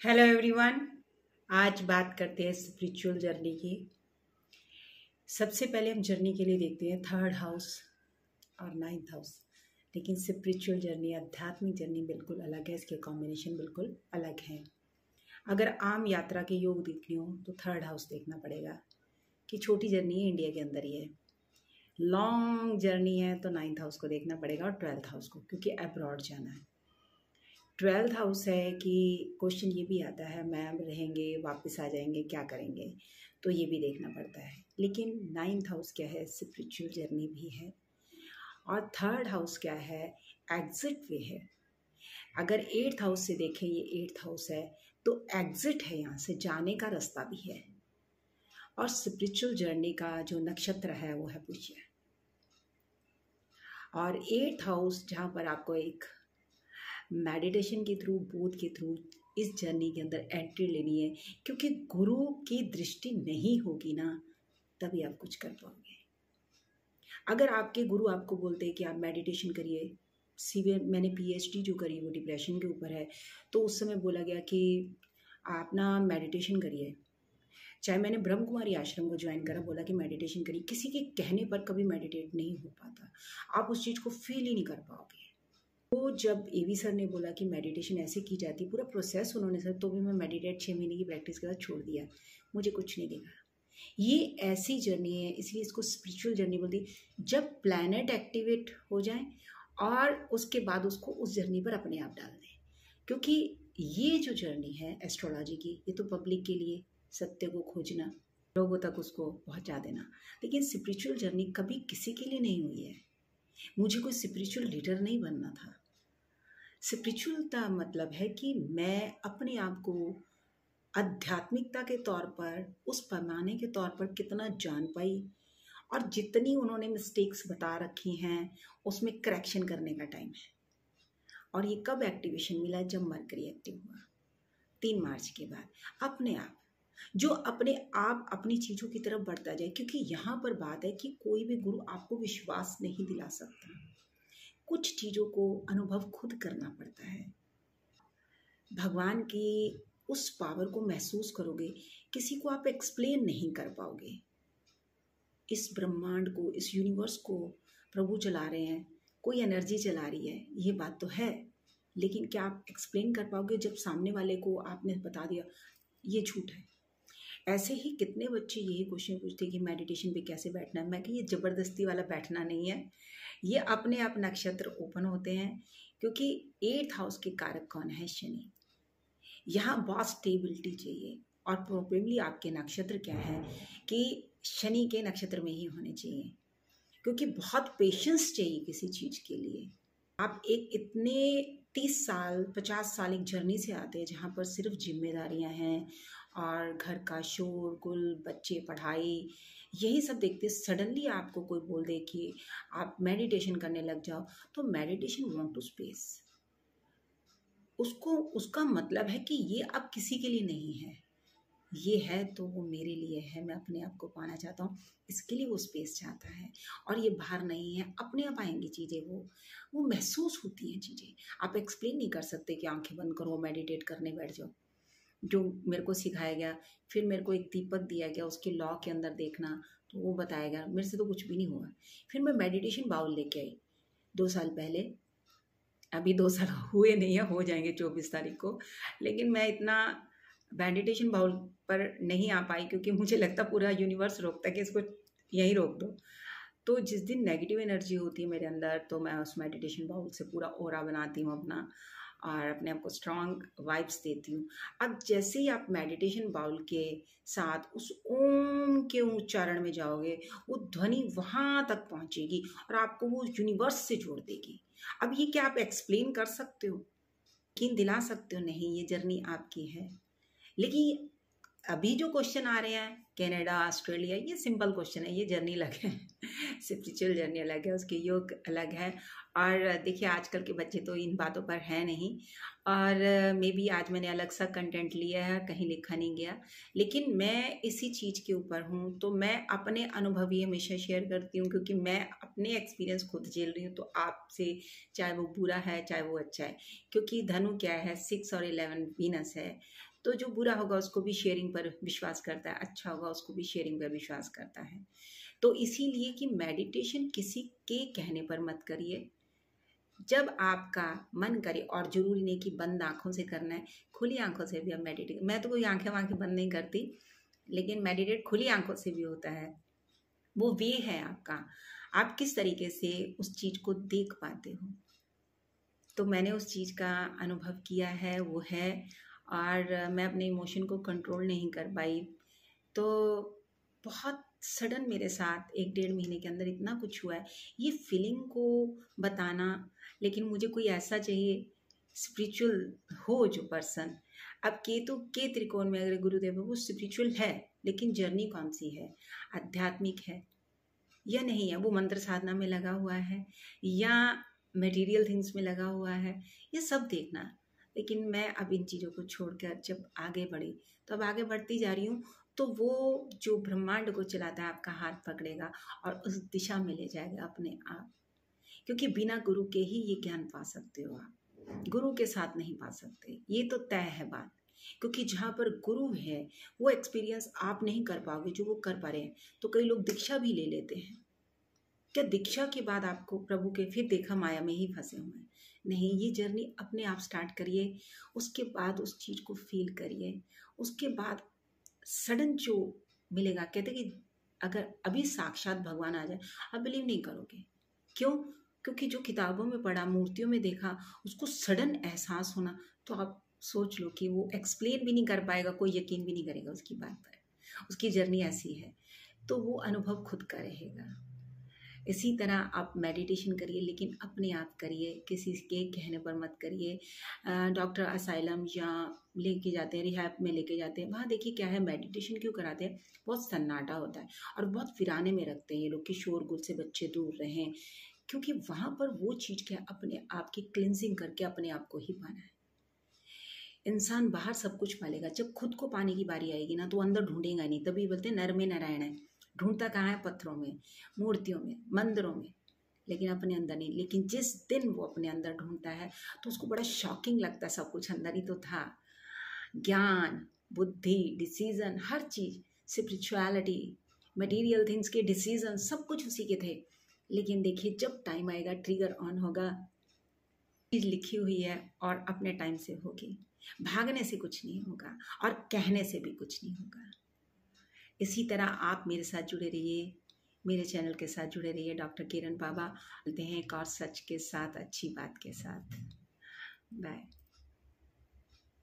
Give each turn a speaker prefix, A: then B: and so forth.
A: Hello everyone. आज बात करते हैं स्पिरिचुअल जर्नी की। सबसे पहले हम जर्नी के लिए देखते हैं थर्ड हाउस और नाइन्थ हाउस। लेकिन स्पिरिचुअल जर्नी, आध्यात्मिक जर्नी बिल्कुल अलग है, इसके कॉम्बिनेशन बिल्कुल अलग हैं। अगर आम यात्रा के योग देखनी हो तो थर्ड हाउस देखना पड़ेगा कि छोटी जर्नी है, इंडिया के अंदर ही है। लॉन्ग जर्नी है तो नाइन्थ हाउस को देखना पड़ेगा और ट्वेल्थ हाउस को, क्योंकि अब्रॉड जाना है। ट्वेल्थ हाउस है कि क्वेश्चन ये भी आता है, मैम रहेंगे वापस आ जाएंगे क्या करेंगे, तो ये भी देखना पड़ता है। लेकिन नाइन्थ हाउस क्या है, स्पिरिचुअल जर्नी भी है। और थर्ड हाउस क्या है, एग्जिट वे है। अगर एट्थ हाउस से देखें, ये एट्थ हाउस है तो एग्जिट है, यहाँ से जाने का रास्ता भी है। और स्पिरिचुअल जर्नी का जो नक्षत्र है वो है पुष्य। और एट्थ हाउस जहाँ पर आपको एक मेडिटेशन के थ्रू, बोध के थ्रू इस जर्नी के अंदर एंट्री लेनी है, क्योंकि गुरु की दृष्टि नहीं होगी ना, तभी आप कुछ कर पाओगे। अगर आपके गुरु आपको बोलते हैं कि आप मेडिटेशन करिए, सीवियर मैंने पीएचडी जो करी वो डिप्रेशन के ऊपर है, तो उस समय बोला गया कि आप ना मेडिटेशन करिए। चाहे मैंने ब्रह्म कुमारी आश्रम को ज्वाइन करा, बोला कि मेडिटेशन करिए, किसी के कहने पर कभी मेडिटेट नहीं हो पाता, आप उस चीज़ को फील ही नहीं कर पाओगे। तो जब एवी सर ने बोला कि मेडिटेशन ऐसे की जाती, पूरा प्रोसेस उन्होंने सर, तो भी मैं मेडिटेट 6 महीने की प्रैक्टिस के बाद छोड़ दिया, मुझे कुछ नहीं दिखा। ये ऐसी जर्नी है, इसलिए इसको स्पिरिचुअल जर्नी बोलती। जब प्लैनेट एक्टिवेट हो जाए और उसके बाद उसको उस जर्नी पर अपने आप डाल दें, क्योंकि ये जो जर्नी है एस्ट्रोलॉजी की, ये तो पब्लिक के लिए सत्य को खोजना, लोगों तक उसको पहुंचा देना। लेकिन स्पिरिचुअल जर्नी कभी किसी के लिए नहीं हुई है। मुझे कोई स्पिरिचुअल लीडर नहीं बनना था। स्पिरिचुअलता मतलब है कि मैं अपने आप को आध्यात्मिकता के तौर पर, उस पैमाने के तौर पर कितना जान पाई, और जितनी उन्होंने मिस्टेक्स बता रखी हैं उसमें करेक्शन करने का टाइम है। और ये कब एक्टिवेशन मिला, जब मरकरी एक्टिव हुआ 3 मार्च के बाद। अपने आप जो अपने आप अपनी चीज़ों की तरफ बढ़ता जाए, क्योंकि यहाँ पर बात है कि कोई भी गुरु आपको विश्वास नहीं दिला सकता, कुछ चीज़ों को अनुभव खुद करना पड़ता है। भगवान की उस पावर को महसूस करोगे, किसी को आप एक्सप्लेन नहीं कर पाओगे। इस ब्रह्मांड को, इस यूनिवर्स को प्रभु चला रहे हैं, कोई एनर्जी चला रही है, ये बात तो है। लेकिन क्या आप एक्सप्लेन कर पाओगे जब सामने वाले को आपने बता दिया ये झूठ है। ऐसे ही कितने बच्चे यही क्वेश्चन पूछते कि मेडिटेशन पे कैसे बैठना है। मैं कि ये ज़बरदस्ती वाला बैठना नहीं है, ये अपने आप नक्षत्र ओपन होते हैं। क्योंकि एट्थ हाउस के कारक कौन है, शनि। यहाँ बहुत स्टेबिलिटी चाहिए, और प्रोबेबली आपके नक्षत्र क्या है कि शनि के नक्षत्र में ही होने चाहिए, क्योंकि बहुत पेशेंस चाहिए किसी चीज़ के लिए। आप एक इतने 30 साल 50 साल एक जर्नी से आते हैं जहाँ पर सिर्फ जिम्मेदारियाँ हैं और घर का शोरगुल, बच्चे, पढ़ाई, यही सब देखते सडनली आपको कोई बोल दे कि आप मेडिटेशन करने लग जाओ, तो मेडिटेशन वांट टू स्पेस, उसको उसका मतलब है कि ये अब किसी के लिए नहीं है, ये है तो वो मेरे लिए है, मैं अपने आप को पाना चाहता हूँ, इसके लिए वो स्पेस चाहता है। और ये बाहर नहीं है, अपने आप आएंगी चीज़ें, वो महसूस होती हैं चीज़ें। आप एक्सप्लेन नहीं कर सकते कि आंखें बंद करो मेडिटेट करने बैठ जाओ, जो मेरे को सिखाया गया। फिर मेरे को एक दीपक दिया गया, उसके लॉ के अंदर देखना, तो वो बताया गया, मेरे से तो कुछ भी नहीं हुआ। फिर मैं मेडिटेशन बाउल लेके आई 2 साल पहले, अभी 2 साल हुए नहीं है, हो जाएंगे 24 तारीख को। लेकिन मैं इतना मेडिटेशन बाउल पर नहीं आ पाई, क्योंकि मुझे लगता पूरा यूनिवर्स रोकता है कि इसको यहीं रोक दो। तो जिस दिन नेगेटिव एनर्जी होती है मेरे अंदर, तो मैं उस मेडिटेशन बाउल से पूरा ओरा बनाती हूँ अपना, और अपने आप को स्ट्रॉन्ग वाइब्स देती हूँ। अब जैसे ही आप मेडिटेशन बाउल के साथ उस ओम के उच्चारण में जाओगे, वो ध्वनि वहाँ तक पहुँचेगी और आपको वो यूनिवर्स से जोड़ देगी। अब ये क्या आप एक्सप्लेन कर सकते हो, यकीन दिला सकते हो? नहीं, ये जर्नी आपकी है। लेकिन अभी जो क्वेश्चन आ रहे हैं कनाडा, ऑस्ट्रेलिया, ये सिंपल क्वेश्चन है, ये जर्नी अलग है। स्पिरिचुअल जर्नी अलग है, उसके योग अलग है, और देखिए आजकल के बच्चे तो इन बातों पर हैं नहीं, और मे बी आज मैंने अलग सा कंटेंट लिया है, कहीं लिखा नहीं गया, लेकिन मैं इसी चीज़ के ऊपर हूँ, तो मैं अपने अनुभव ही हमेशा शेयर करती हूँ, क्योंकि मैं अपने एक्सपीरियंस खुद झेल रही हूँ। तो आपसे, चाहे वो बुरा है चाहे वो अच्छा है, क्योंकि धनु क्या है, 6 और 11 वीनस है, तो जो बुरा होगा उसको भी शेयरिंग पर विश्वास करता है, अच्छा होगा उसको भी शेयरिंग पर विश्वास करता है। तो इसीलिए कि मेडिटेशन किसी के कहने पर मत करिए, जब आपका मन करे, और जरूरी नहीं कि बंद आंखों से करना है, खुली आंखों से भी आप मेडिटेट, मैं तो कोई आंखें वांखें बंद नहीं करती, लेकिन मेडिटेट खुली आंखों से भी होता है। वो वे है आपका, आप किस तरीके से उस चीज को देख पाते हो। तो मैंने उस चीज का अनुभव किया है, वो है, और मैं अपने इमोशन को कंट्रोल नहीं कर पाई। तो बहुत सडन मेरे साथ 1 डेढ़ महीने के अंदर इतना कुछ हुआ है, ये फीलिंग को बताना, लेकिन मुझे कोई ऐसा चाहिए स्पिरिचुअल हो जो पर्सन। अब केतु के त्रिकोण में अगर गुरुदेव है, वो स्पिरिचुअल है, लेकिन जर्नी कौन सी है, आध्यात्मिक है या नहीं है, वो मंत्र साधना में लगा हुआ है या मटेरियल थिंग्स में लगा हुआ है, ये सब देखना। लेकिन मैं अब इन चीज़ों को छोड़कर जब आगे बढ़ी, तो अब आगे बढ़ती जा रही हूँ, तो वो जो ब्रह्मांड को चलाता है आपका हाथ पकड़ेगा और उस दिशा में ले जाएगा अपने आप, क्योंकि बिना गुरु के ही ये ज्ञान पा सकते हो आप, गुरु के साथ नहीं पा सकते, ये तो तय है बात। क्योंकि जहाँ पर गुरु है वो एक्सपीरियंस आप नहीं कर पाओगे जो वो कर पा रहे हैं। तो कई लोग दीक्षा भी ले लेते हैं, क्या दीक्षा के बाद आपको प्रभु के फिर देखा माया में ही फंसे हुए हैं? नहीं, ये जर्नी अपने आप स्टार्ट करिए, उसके बाद उस चीज़ को फील करिए, उसके बाद सडन जो मिलेगा, कहते कि अगर अभी साक्षात भगवान आ जाए, आप बिलीव नहीं करोगे। क्यों? क्योंकि जो किताबों में पढ़ा, मूर्तियों में देखा, उसको सडन एहसास होना, तो आप सोच लो कि वो एक्सप्लेन भी नहीं कर पाएगा, कोई यकीन भी नहीं करेगा उसकी बात पर। उसकी जर्नी ऐसी है, तो वो अनुभव खुद का रहेगा। इसी तरह आप मेडिटेशन करिए, लेकिन अपने आप करिए, किसी के कहने पर मत करिए। डॉक्टर असाइलम या लेके जाते हैं, रिहैब में लेके जाते हैं, वहाँ देखिए क्या है, मेडिटेशन क्यों कराते हैं, बहुत सन्नाटा होता है और बहुत वीराने में रखते हैं ये लोग कि शोरगुल से बच्चे दूर रहें, क्योंकि वहाँ पर वो चीज़ क्या, अपने आप की क्लिनजिंग करके अपने आप को ही पाना है। इंसान बाहर सब कुछ पालेगा, जब खुद को पाने की बारी आएगी ना, तो अंदर ढूंढेगा नहीं। तभी बोलते हैं नर में नारायण है, ढूंढता कहाँ है, पत्थरों में, मूर्तियों में, मंदिरों में, लेकिन अपने अंदर नहीं। लेकिन जिस दिन वो अपने अंदर ढूंढता है, तो उसको बड़ा शॉकिंग लगता है, सब कुछ अंदर ही तो था, ज्ञान, बुद्धि, डिसीजन, हर चीज, स्पिरिचुअलिटी, मटेरियल थिंग्स के डिसीजन, सब कुछ उसी के थे। लेकिन देखिए जब टाइम आएगा, ट्रिगर ऑन होगा, चीज लिखी हुई है और अपने टाइम से होगी। भागने से कुछ नहीं होगा और कहने से भी कुछ नहीं होगा। इसी तरह आप मेरे साथ जुड़े रहिए, मेरे चैनल के साथ जुड़े रहिए। डॉक्टर किरण बाबा मिलते हैं एक और सच के साथ, अच्छी बात के साथ। बाय।